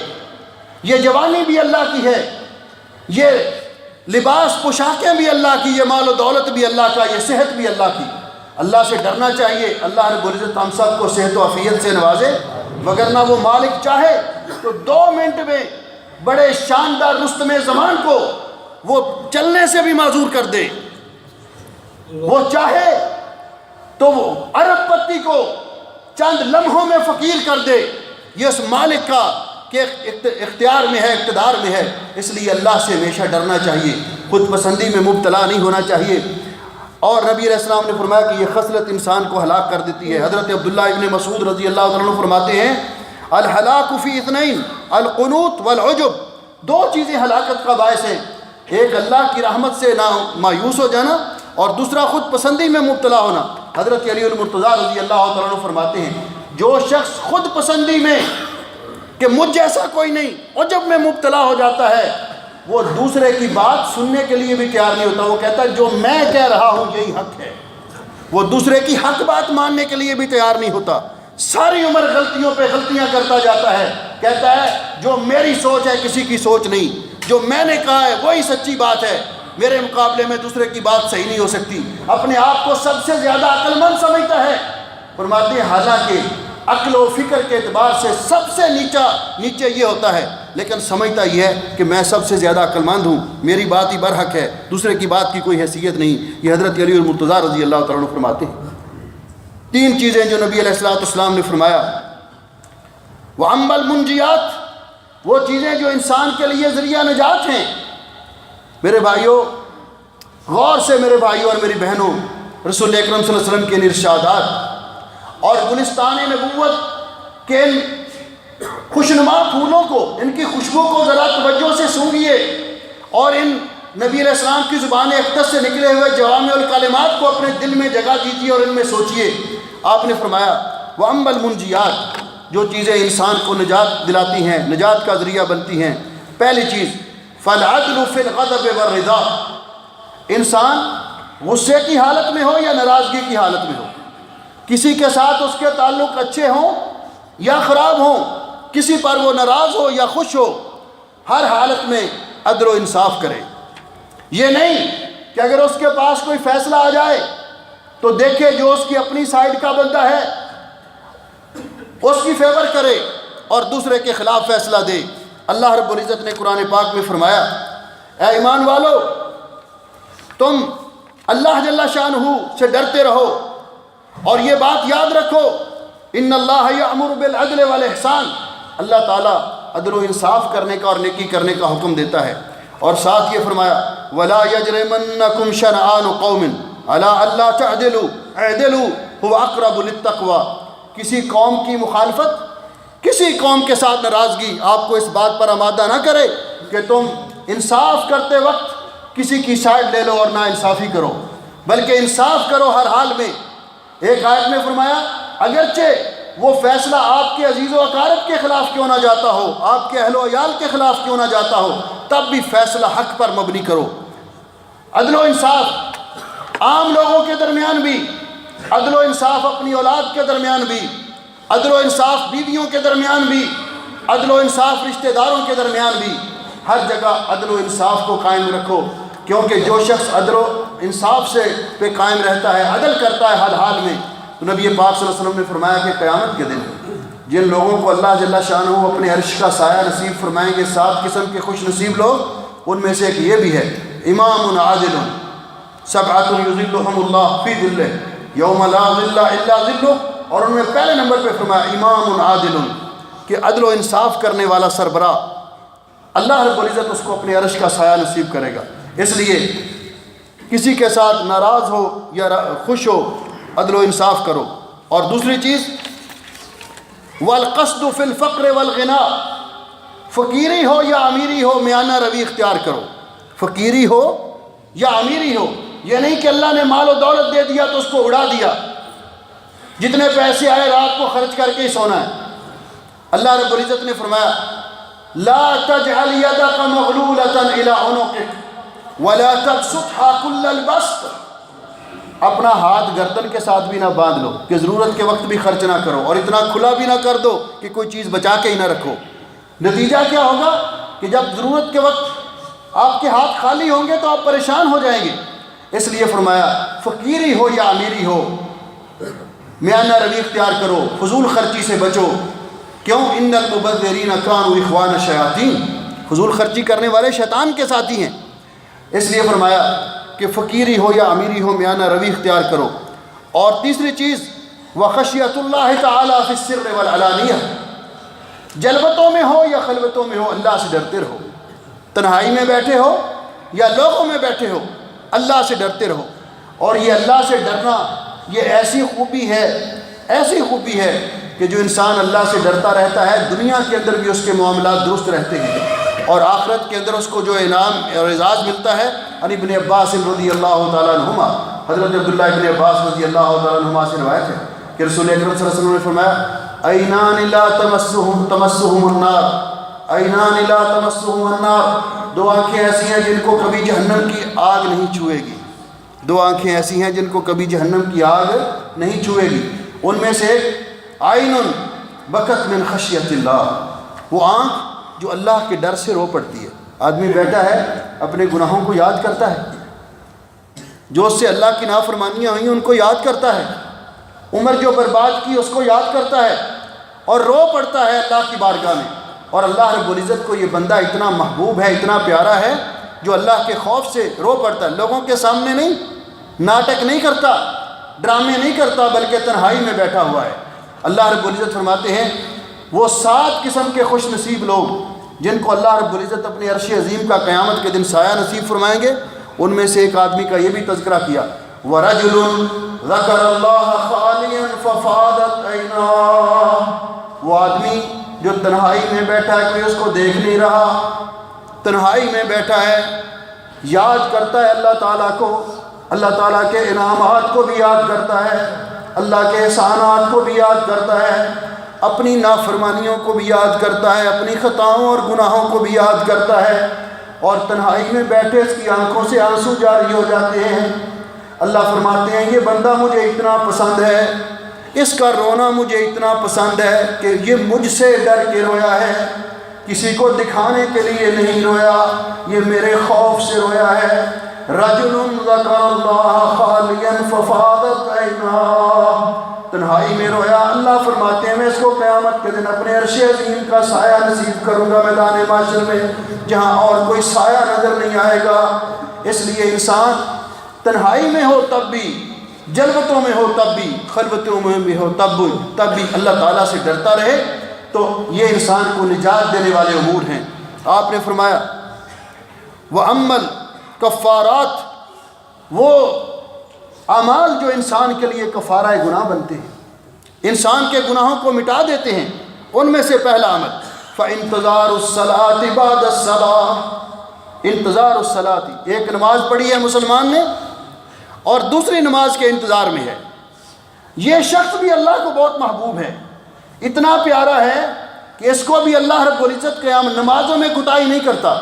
Speaker 1: یہ جوانی بھی اللہ کی ہے، یہ لباس پوشاکیں بھی اللہ کی، یہ مال و دولت بھی اللہ کا، یہ صحت بھی اللہ کی۔ اللہ سے ڈرنا چاہیے، اللہ رب العزت ہم سب کو صحت و عافیت سے نوازے، وگرنہ وہ مالک چاہے تو 2 منٹ میں بڑے شاندار رستم زمان کو وہ چلنے سے بھی معذور کر دے، وہ چاہے تو وہ ارب پتی کو چند لمحوں میں فقیر کر دے۔ یہ اس مالک کا کے اختیار میں ہے، اقتدار میں ہے، اس لیے اللہ سے ہمیشہ ڈرنا چاہیے، خود پسندی میں مبتلا نہیں ہونا چاہیے۔ اور نبی علیہ السلام نے فرمایا کہ یہ خصلت انسان کو ہلاک کر دیتی ہے۔ حضرت عبداللہ ابن مسعود رضی اللہ عنہ فرماتے ہیں الہلاک فی اثنین القنوط والعجب، دو چیزیں ہلاکت کا باعث ہیں، ایک اللہ کی رحمت سے مایوس ہو جانا اور دوسرا خود پسندی میں مبتلا ہونا۔ حضرت علی المرتضیٰ رضی اللہ عنہ فرماتے ہیں جو شخص خود پسندی میں کہ مجھ جیسا کوئی نہیں عجب میں مبتلا ہو جاتا ہے، وہ دوسرے کی بات سننے کے لیے بھی تیار نہیں ہوتا، وہ کہتا ہے جو میں کہہ رہا ہوں یہی حق ہے، وہ دوسرے کی حق بات ماننے کے لیے بھی تیار نہیں ہوتا، ساری عمر غلطیوں پہ غلطیاں کرتا جاتا ہے، کہتا ہے جو میری سوچ ہے کسی کی سوچ نہیں، جو میں نے کہا ہے وہی سچی بات ہے، میرے مقابلے میں دوسرے کی بات صحیح نہیں ہو سکتی، اپنے آپ کو سب سے زیادہ عقل مند سمجھتا ہے۔ فرماتے ہیں حالانکہ عقل و فکر کے اعتبار سے سب سے نیچے یہ ہوتا ہے، لیکن سمجھتا یہ ہے کہ میں سب سے زیادہ عقل مند ہوں، میری بات ہی برحق ہے، دوسرے کی بات کی کوئی حیثیت نہیں۔ یہ حضرت علی المرتضیٰ رضی اللہ تعالیٰ عنہ فرماتے ہیں۔ تین چیزیں جو نبی علیہ السلام نے فرمایا، وَأَمَّا الْمُنْجِيَاتِ، وہ چیزیں جو انسان کے لیے ذریعہ نجات ہیں۔ میرے بھائیوں، غور سے میرے بھائیوں اور میری بہنوں، رسول اکرم صلی اللہ علیہ وسلم کے ان ارشادات اور گلستان نبوت کے ان خوشنما پھولوں کو، ان کی خوشبو کو ذرا توجہ سے سونگھیے اور ان نبی علیہ السلام کی زبان اقدس سے نکلے ہوئے جوامع الکلمات کو اپنے دل میں جگہ دیجیے اور ان میں سوچیے۔ آپ نے فرمایا وَأَمَّا الْمُنْجِيَاتِ، جو چیزیں انسان کو نجات دلاتی ہیں، نجات کا ذریعہ بنتی ہیں، پہلی چیز فَالْعَدْلُ فِي الْغَضَبِ وَالرِّضَا، انسان غصے کی حالت میں ہو یا ناراضگی کی حالت میں ہو، کسی کے ساتھ اس کے تعلق اچھے ہوں یا خراب ہوں، کسی پر وہ ناراض ہو یا خوش ہو، ہر حالت میں عدل و انصاف کرے۔ یہ نہیں کہ اگر اس کے پاس کوئی فیصلہ آ جائے تو دیکھے جو اس کی اپنی سائیڈ کا بندہ ہے اس کی فیور کرے اور دوسرے کے خلاف فیصلہ دے۔ اللہ رب العزت نے قرآن پاک میں فرمایا اے ایمان والو، تم اللہ جل شانہ سے ڈرتے رہو اور یہ بات یاد رکھو ان اللہ یأمر بالعدل والاحسان، اللہ تعالیٰ عدل و انصاف کرنے کا اور نیکی کرنے کا حکم دیتا ہے، اور ساتھ یہ فرمایا ولا یجرمنکم شنآن قوم علی الا تعدلوا اعدلوا هو اقرب للتقوی، کسی قوم کی مخالفت، کسی قوم کے ساتھ ناراضگی آپ کو اس بات پر آمادہ نہ کرے کہ تم انصاف کرتے وقت کسی کی سائڈ لے لو اور نا انصافی کرو، بلکہ انصاف کرو ہر حال میں۔ ایک آیت میں فرمایا اگرچہ وہ فیصلہ آپ کے عزیز و اقارب کے خلاف کیوں نہ جاتا ہو، آپ کے اہل و عیال کے خلاف کیوں نہ جاتا ہو، تب بھی فیصلہ حق پر مبنی کرو۔ عدل و انصاف عام لوگوں کے درمیان بھی، عدل و انصاف اپنی اولاد کے درمیان بھی، عدل و انصاف بیویوں کے درمیان بھی، عدل و انصاف رشتہ داروں کے درمیان بھی، ہر جگہ عدل و انصاف کو قائم رکھو، کیونکہ جو شخص عدل و انصاف سے پہ قائم رہتا ہے، عدل کرتا ہے ہر حال میں، تو نبی پاک صلی اللہ علیہ وسلم نے فرمایا کہ قیامت کے دن جن لوگوں کو اللہ جل شانہ اپنے عرش کا سایہ نصیب فرمائیں گے، 7 قسم کے خوش نصیب لوگ، ان میں سے ایک یہ بھی ہے امام عادل سبعۃ یظلھم اللہ فی ظلہ یوم لا ظل الا ظلہ، اور ان میں پہلے نمبر پہ فرمایا امام عادل، کہ عدل و انصاف کرنے والا سربراہ اللہ رب العزت اس کو اپنے عرش کا سایہ نصیب کرے گا۔ اس لیے کسی کے ساتھ ناراض ہو یا خوش ہو، عدل و انصاف کرو۔ اور دوسری چیز والقصد فی الفقر والغنا، فقیری ہو یا امیری ہو میانہ روی اختیار کرو، فقیری ہو یا امیری ہو، یہ نہیں کہ اللہ نے مال و دولت دے دیا تو اس کو اڑا دیا، جتنے پیسے آئے رات کو خرچ کر کے ہی سونا ہے۔ اللہ رب العزت نے فرمایا لا تجعل یدک مغلولۃ الی عنقک ولا تبسطها کل البسط، اپنا ہاتھ گردن کے ساتھ بھی نہ باندھ لو کہ ضرورت کے وقت بھی خرچ نہ کرو، اور اتنا کھلا بھی نہ کر دو کہ کوئی چیز بچا کے ہی نہ رکھو۔ نتیجہ کیا ہوگا کہ جب ضرورت کے وقت آپ کے ہاتھ خالی ہوں گے تو آپ پریشان ہو جائیں گے۔ اس لیے فرمایا فقیری ہو یا امیری ہو میانہ روی اختیار کرو، فضول خرچی سے بچو۔ کیوں؟ ان المبذرین کانوا اخوان الشیاطین، فضول خرچی کرنے والے شیطان کے ساتھی ہیں۔ اس لیے فرمایا کہ فقیری ہو یا امیری ہو میانہ روی اختیار کرو۔ اور تیسری چیز وخشیۃ اللہ تعالی فی السر والعلانیہ، جلوتوں میں ہو یا خلوتوں میں ہو اللہ سے ڈرتے رہو، تنہائی میں بیٹھے ہو یا لوگوں میں بیٹھے ہو اللہ سے ڈرتے رہو۔ اور یہ اللہ سے ڈرنا یہ ایسی خوبی ہے کہ جو انسان اللہ سے ڈرتا رہتا ہے دنیا کے اندر بھی اس کے معاملات درست رہتے ہیں، اور آخرت کے اندر اس کو جو انعام اور اعزاز ملتا ہے۔ عن ابن عباس رضی اللہ تعالیٰ عنہما، حضرت عبداللہ ابن عباس رضی اللہ تعالیٰ عنہما سے روایت ہے کہ رسول اکرم صلی اللہ علیہ وسلم نے فرمایا عینان لا تمسہم النار، عینان لا تمسہم النار، دو آنکھیں ایسی ہیں جن کو کبھی جہنم کی آگ نہیں چھوئے گی، دو آنکھیں ایسی ہیں جن کو کبھی جہنم کی آگ نہیں چھوئے گی۔ ان میں سے عین بکت من خشیت اللہ، وہ آنکھ جو اللہ کے ڈر سے رو پڑتی ہے۔ آدمی بیٹھا ہے اپنے گناہوں کو یاد کرتا ہے، جو اس سے اللہ کی نافرمانیاں ہوئیں ان کو یاد کرتا ہے، عمر جو برباد کی اس کو یاد کرتا ہے اور رو پڑتا ہے اللہ کی بارگاہ میں۔ اور اللہ رب العزت کو یہ بندہ اتنا محبوب ہے، اتنا پیارا ہے جو اللہ کے خوف سے رو پڑتا ہے، لوگوں کے سامنے نہیں، ناٹک نہیں کرتا، ڈرامے نہیں کرتا، بلکہ تنہائی میں بیٹھا ہوا ہے۔ اللہ رب العزت فرماتے ہیں وہ 7 قسم کے خوش نصیب لوگ جن کو اللہ رب العزت اپنے عرش عظیم کا قیامت کے دن سایہ نصیب فرمائیں گے، ان میں سے ایک آدمی کا یہ بھی تذکرہ کیا وَرَجُلٌ ذَكَرَ اللَّهَ خَالِيًا فَفَاضَتْ عَيْنَاهُ، وہ آدمی جو تنہائی میں بیٹھا ہے، کوئی اس کو دیکھ نہیں رہا، تنہائی میں بیٹھا ہے، یاد کرتا ہے اللہ تعالیٰ کو، اللہ تعالیٰ کے انعامات کو بھی یاد کرتا ہے، اللہ کے احسانات کو بھی یاد کرتا ہے، اپنی نافرمانیوں کو بھی یاد کرتا ہے، اپنی خطاؤں اور گناہوں کو بھی یاد کرتا ہے، اور تنہائی میں بیٹھے اس کی آنکھوں سے آنسو جاری ہو جاتے ہیں۔ اللہ فرماتے ہیں یہ بندہ مجھے اتنا پسند ہے، اس کا رونا مجھے اتنا پسند ہے کہ یہ مجھ سے ڈر کے رویا ہے، کسی کو دکھانے کے لیے نہیں رویا، یہ میرے خوف سے رویا ہے۔ رجل ذکر اللہ خالیا ففاضت عیناہ، تنہائی میں رویا۔ اللہ فرماتے ہیں میں اس کو قیامت کے دن اپنے عرش عظیم کا سایہ نصیب کروں گا میدان محشر میں، جہاں اور کوئی سایہ نظر نہیں آئے گا۔ اس لیے انسان تنہائی میں ہو تب بھی، جلوتوں میں ہو تب بھی، خلوتوں میں بھی ہو تب بھی اللہ تعالیٰ سے ڈرتا رہے، تو یہ انسان کو نجات دینے والے امور ہیں۔ آپ نے فرمایا وَأَمَّا کفارات، وہ اعمال جو انسان کے لیے کفارہ گناہ بنتے ہیں، انسان کے گناہوں کو مٹا دیتے ہیں، ان میں سے پہلا عمل فَإِنْتِظَارُ الصَّلَاةِ بَعْدَ الصَّلَاةِ، انتظار الصلاۃ، ایک نماز پڑھی ہے مسلمان نے اور دوسری نماز کے انتظار میں ہے۔ یہ شخص بھی اللہ کو بہت محبوب ہے، اتنا پیارا ہے کہ اس کو بھی اللہ رب العزت قیام نمازوں میں کوتاہی نہیں کرتا،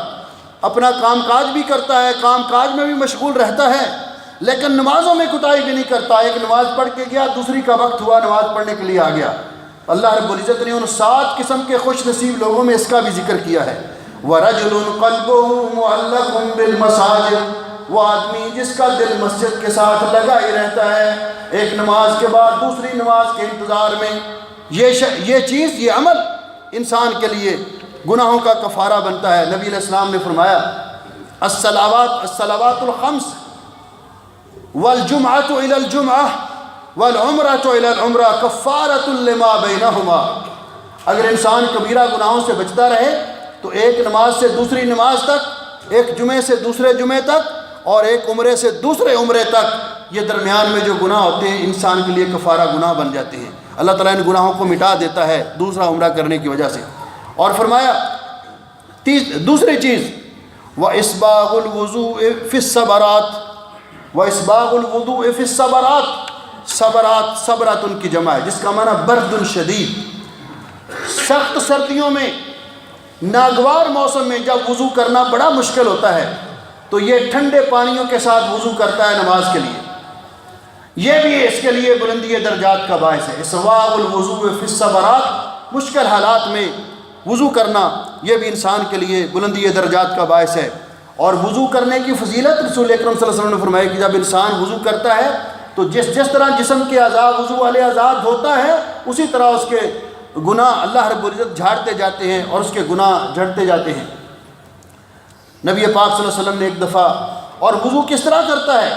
Speaker 1: اپنا کام کاج بھی کرتا ہے، کام کاج میں بھی مشغول رہتا ہے، لیکن نمازوں میں کوتاہی بھی نہیں کرتا۔ ایک نماز پڑھ کے گیا، دوسری کا وقت ہوا، نماز پڑھنے کے لیے آ گیا۔ اللہ رب العزت نے ان 7 قسم کے خوش نصیب لوگوں میں اس کا بھی ذکر کیا ہے۔ وَرَجُلٌ قَلْبُهُ مُعَلَّقٌ بِالْمَسَاجِدِ، وہ آدمی جس کا دل مسجد کے ساتھ لگا ہی رہتا ہے، ایک نماز کے بعد دوسری نماز کے انتظار میں۔ یہ چیز، یہ عمل انسان کے لیے گناہوں کا کفارہ بنتا ہے۔ نبی علیہ السلام نے فرمایا الصلوات الخمس والجمعۃ الی الجمعہ والعمرۃ الی العمرہ کفارۃ لما بینہما، اگر انسان کبیرہ گناہوں سے بچتا رہے تو ایک نماز سے دوسری نماز تک، ایک جمعے سے دوسرے جمعے تک، اور ایک عمرے سے دوسرے عمرے تک، یہ درمیان میں جو گناہ ہوتے ہیں انسان کے لیے کفارہ گناہ بن جاتے ہیں۔ اللہ تعالیٰ ان گناہوں کو مٹا دیتا ہے دوسرا عمرہ کرنے کی وجہ سے۔ اور فرمایا دوسری چیز وَإِسْبَاغُ الْوُضُوءِ فِي الصَّبَرَاتِ، وَإِسْبَاغُ الْوُضُوءِ فِي الصَّبَرَاتِ، صبرات، صبرات ان کی جمع ہے جس کا معنی برد شدید، سخت سردیوں میں، ناگوار موسم میں جب وضو کرنا بڑا مشکل ہوتا ہے تو یہ ٹھنڈے پانیوں کے ساتھ وضو کرتا ہے نماز کے لیے، یہ بھی اس کے لیے بلندی درجات کا باعث ہے۔ اسباغ الوضوء فی الصبرات، مشکل حالات میں وضو کرنا یہ بھی انسان کے لیے بلندی درجات کا باعث ہے۔ اور وضو کرنے کی فضیلت رسول اکرم صلی اللہ علیہ وسلم نے فرمایا کہ جب انسان وضو کرتا ہے تو جس طرح جسم کے اعضاء وضو والے اعضاء دھوتا ہے، اسی طرح اس کے گناہ اللہ رب العزت جھاڑتے جاتے ہیں اور اس کے گناہ جھڑتے جاتے ہیں۔ نبی پاک صلی اللہ علیہ وسلم نے ایک دفعہ، اور وضو کس طرح کرتا ہے،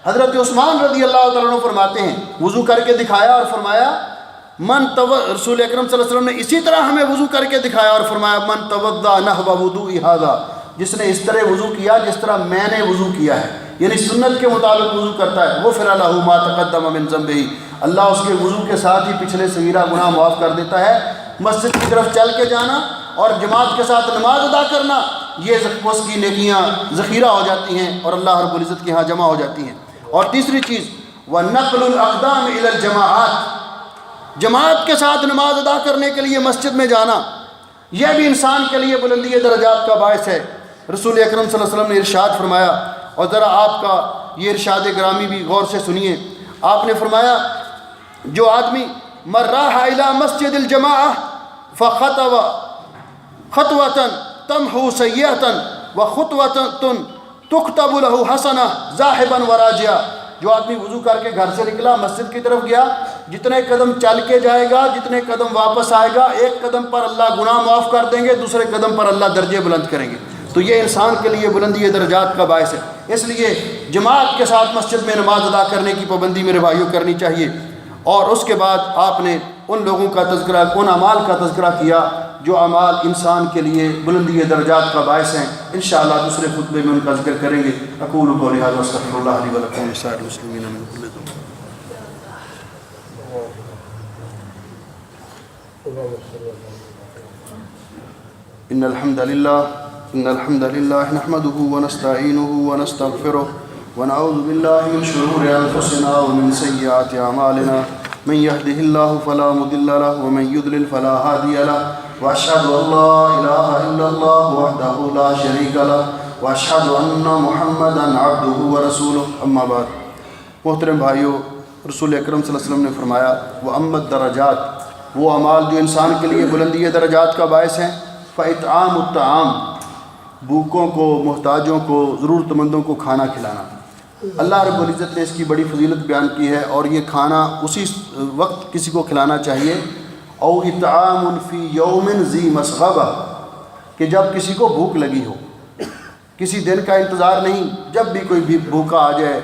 Speaker 1: حضرت عثمان رضی اللہ تعالیٰ عنہ فرماتے ہیں وضو کر کے دکھایا اور فرمایا رسول اکرم صلی اللہ علیہ وسلم نے اسی طرح ہمیں وضو کر کے دکھایا اور فرمایا من توضا نحو وضوء ھذا، جس نے اس طرح وضو کیا جس طرح میں نے وضو کیا ہے، یعنی سنت کے مطابق وضو کرتا ہے، غفر لہ ما تقدم من ذنبہ، اللہ اس کے وضو کے ساتھ ہی پچھلے صغیرہ گناہ معاف کر دیتا ہے۔ مسجد کی طرف چل کے جانا اور جماعت کے ساتھ نماز ادا کرنا، یہ اس کی نیکیاں ذخیرہ ہو جاتی ہیں اور اللہ رب العزت کے ہاں جمع ہو جاتی ہیں۔ اور تیسری چیز وَنَقْلُ الْأَقْدَامِ إِلَى الْجَمَاعَاتِ، جماعت کے ساتھ نماز ادا کرنے کے لیے مسجد میں جانا، یہ بھی انسان کے لیے بلندی درجات کا باعث ہے۔ رسول اکرم صلی اللہ علیہ وسلم نے ارشاد فرمایا، اور ذرا آپ کا یہ ارشاد گرامی بھی غور سے سنیے، آپ نے فرمایا جو آدمی من راح إلى مسجد الجماعة فخطو خطوة تمحو سيئة وخطوة تكتب له حسنة ذاهبا وراجعا، جو آدمی وضو کر کے گھر سے نکلا مسجد کی طرف گیا، جتنے قدم چل کے جائے گا جتنے قدم واپس آئے گا، ایک قدم پر اللہ گناہ معاف کر دیں گے، دوسرے قدم پر اللہ درجے بلند کریں گے۔ تو یہ انسان کے لیے بلندی درجات کا باعث ہے۔ اس لیے جماعت کے ساتھ مسجد میں نماز ادا کرنے کی پابندی میرے بھائیوں کرنی چاہیے۔ اور اس کے بعد آپ نے ان لوگوں کا تذکرہ، ان اعمال کا تذکرہ کیا جو اعمال انسان کے لیے بلندی درجات کا باعث ہیں۔ انشاءاللہ دوسرے خطبے میں ان کا ذکر کریں گے۔ اقول قولی ھذا واستغفر اللہ لی ولکم ولسائر المسلمین من کل ذنب۔ ان الحمد للہ نحمده ونستعینه ونستغفره ونعوذ باللہ من شرور انفسنا ومن سیئات اعمالنا، من يهده الله فلا مضل له ومن يضلل فلا هادي له، واشهد ان لا اله الا الله وحده لا شريك له واشهد ان محمدا عبده ورسوله، اما بعد۔ محترم بھائیو، رسول اکرم صلی اللہ علیہ وسلم نے فرمایا وَأَمَّا الدَّرَجَاتِ، وہ اعمال جو انسان کے لیے بلندی درجات کا باعث ہیں، فَإِطْعَامُ الطَّعَامِ، بھوکوں کو، محتاجوں کو، ضرورت مندوں کو کھانا کھلانا۔ اللہ رب العزت نے اس کی بڑی فضیلت بیان کی ہے، اور یہ کھانا اسی وقت کسی کو کھلانا چاہیے۔ او اطعام فی یوم ذی مسغبہ، کہ جب کسی کو بھوک لگی ہو، کسی دن کا انتظار نہیں، جب بھی کوئی بھی بھوکا آ جائے،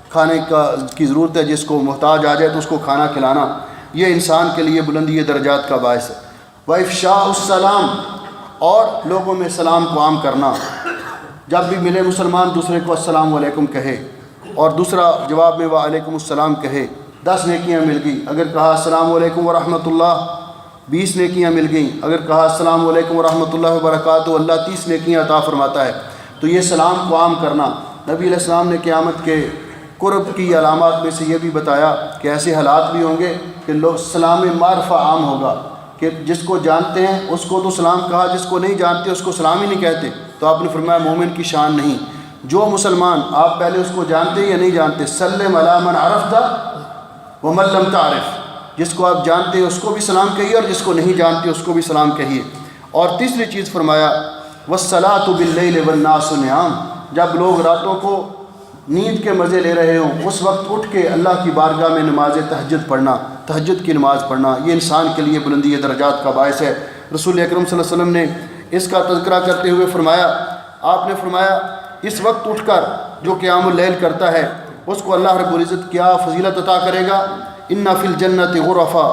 Speaker 1: کھانے کی ضرورت ہے، جس کو محتاج آ جائے تو اس کو کھانا کھلانا، یہ انسان کے لیے بلندی درجات کا باعث ہے۔ وَإِفْشَاءُ السَّلَامِ، اور لوگوں میں سلام کو عام کرنا، جب بھی ملے مسلمان دوسرے کو السلام علیکم کہے، اور دوسرا جواب میں وعلیکم السلام کہے، 10 نیکیاں مل گئیں۔ اگر کہا السلام علیکم ورحمۃ اللہ، 20 نیکیاں مل گئیں۔ اگر کہا السلام علیکم ورحمۃ اللہ وبرکاتہ، اللہ 30 نیکیاں عطا فرماتا ہے۔ تو یہ سلام کو عام کرنا، نبی علیہ السلام نے قیامت کے قرب کی علامات میں سے یہ بھی بتایا کہ ایسے حالات بھی ہوں گے کہ لوگ سلام معرفہ عام ہوگا، کہ جس کو جانتے ہیں اس کو تو سلام کہا، جس کو نہیں جانتے اس کو سلام ہی نہیں کہتے۔ تو آپ نے فرمایا مومن کی شان نہیں، جو مسلمان آپ پہلے اس کو جانتے یا نہیں جانتے، سلم علی من عرفت ومن لم تعرف، جس کو آپ جانتے ہیں اس کو بھی سلام کہیے اور جس کو نہیں جانتے اس کو بھی سلام کہیے۔ اور تیسری چیز فرمایا والصلاۃ باللیل والناس نیام، جب لوگ راتوں کو نیند کے مزے لے رہے ہوں اس وقت اٹھ کے اللہ کی بارگاہ میں نماز تہجد پڑھنا، تہجد کی نماز پڑھنا، یہ انسان کے لیے بلندی درجات کا باعث ہے۔ رسول اکرم صلی اللہ علیہ وسلم نے اس کا تذکرہ کرتے ہوئے فرمایا، آپ نے فرمایا اس وقت اٹھ کر جو قیام اللیل کرتا ہے اس کو اللہ رب العزت کیا فضیلت عطا کرے گا۔ ان فی الجنت غرفا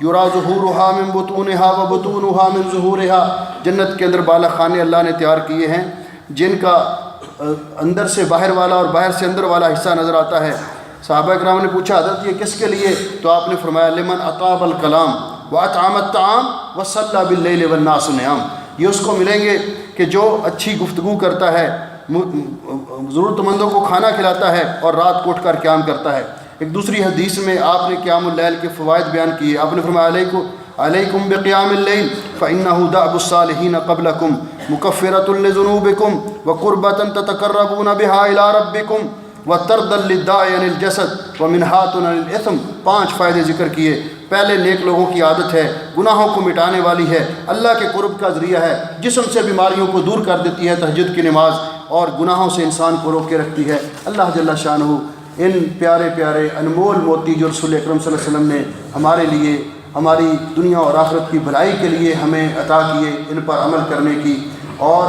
Speaker 1: یرا ظہورها من بطونها وبطونها من ظہورها، جنت کے اندر بالا خانے اللہ نے تیار کیے ہیں جن کا اندر سے باہر والا اور باہر سے اندر والا حصہ نظر آتا ہے۔ صحابہ کرام نے پوچھا حضرت یہ کس کے لیے؟ تو آپ نے فرمایا لمن اطاب الکلام واطعم الطعام وصلى باللیل والناس نیام، یہ اس کو ملیں گے کہ جو اچھی گفتگو کرتا ہے، ضرورت مندوں کو کھانا کھلاتا ہے اور رات کو اٹھ کر قیام کرتا ہے۔ ایک دوسری حدیث میں آپ نے قیام اللیل کے فوائد بیان کیے، آپ نے فرمایا علیکم بقیام اللیل فإنہ دأب الصالحین قبلکم مکفرۃ لذنوبکم وقربۃ تتقربون بها إلی ربکم وطردا للداء عن الجسد ومنہاۃ عن الإثم، 5 فائدے ذکر کیے۔ پہلے نیک لوگوں کی عادت ہے، گناہوں کو مٹانے والی ہے، اللہ کے قرب کا ذریعہ ہے، جسم سے بیماریوں کو دور کر دیتی ہے تہجد کی نماز، اور گناہوں سے انسان کو روک کے رکھتی ہے۔ اللہ جل شانہ ان پیارے پیارے انمول موتی جو رسول اکرم صلی اللہ علیہ وسلم نے ہمارے لیے، ہماری دنیا اور آخرت کی بھلائی کے لیے ہمیں عطا کیے، ان پر عمل کرنے کی، اور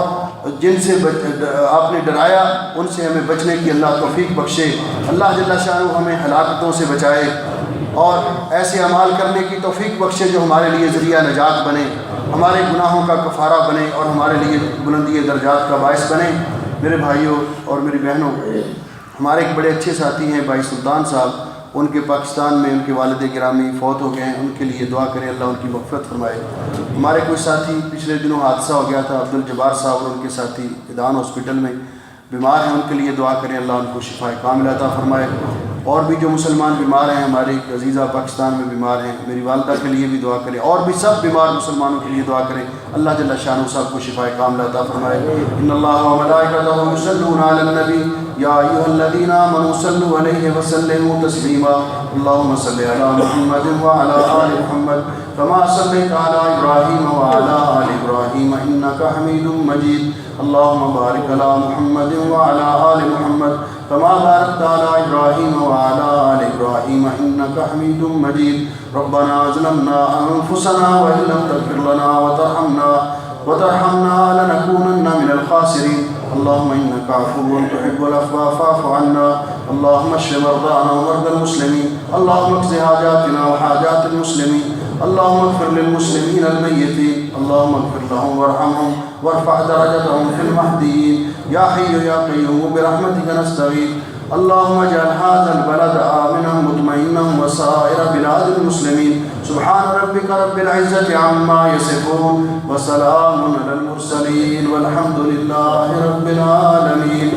Speaker 1: جن سے آپ نے ڈرایا ان سے ہمیں بچنے کی اللہ توفیق بخشے۔ اللہ جل شانہ ہمیں ہلاکتوں سے بچائے، اور ایسے اعمال کرنے کی توفیق بخشے جو ہمارے لیے ذریعہ نجات بنے، ہمارے گناہوں کا کفارہ بنے اور ہمارے لیے بلندی درجات کا باعث بنے۔ میرے بھائیوں اور میری بہنوں، ہمارے ایک بڑے اچھے ساتھی ہیں بھائی سلطان صاحب، ان کے پاکستان میں ان کے والد گرامی فوت ہو گئے ہیں، ان کے لیے دعا کریں اللہ ان کی مغفرت فرمائے۔ ہمارے کوئی ساتھی پچھلے دنوں حادثہ ہو گیا تھا، عبدالجبار صاحب اور ان کے ساتھی ادان ہاسپٹل میں بیمار ہیں، ان کے لیے دعا کریں اللہ ان کو شفائے کاملہ عطا فرمائے۔ اور بھی جو مسلمان بیمار ہیں، ہماری ایک عزیزہ پاکستان میں بیمار ہیں، میری والدہ کے لیے بھی دعا کریں، اور بھی سب بیمار مسلمانوں کے لیے دعا کریں اللہ جل شانہ سب کو شفائے کاملہ عطا فرمائے۔ ان اللہ و ملائکتہ یصلون علی النبی یا ایھا الذین آمنوا صلوا علیہ وسلموا تسلیما اللهم صل علی محمد وعلی آل محمد كما صليت على إبراهيم وعلى آل إبراهيم إنك حميد مجيد اللهم بارك على محمد وعلى آل محمد كما باركت على إبراهيم وعلى آل إبراهيم إنك حميد مجيد ربنا ظلمنا أنفسنا وإن لم تغفر لنا وترحمنا لنكونن من الخاسرين اللهم إنك عفو تحب العفو فاعف عنا اللهم اشف مرضانا ومرضى المسلمين اللهم اقض حاجاتنا وحاجات المسلمين اللهم اغفر للمسلمين الميتين اللهم اغفر لهم وارحمهم وارفع درجتهم في المهديين يا حي يا قيوم برحمتك نستغيث اللهم اجعل هذا البلد آمنا مطمئنا وسائر بلاد المسلمين سبحان ربك رب العزة عما يصفون وسلام على المرسلين والحمد لله رب العالمين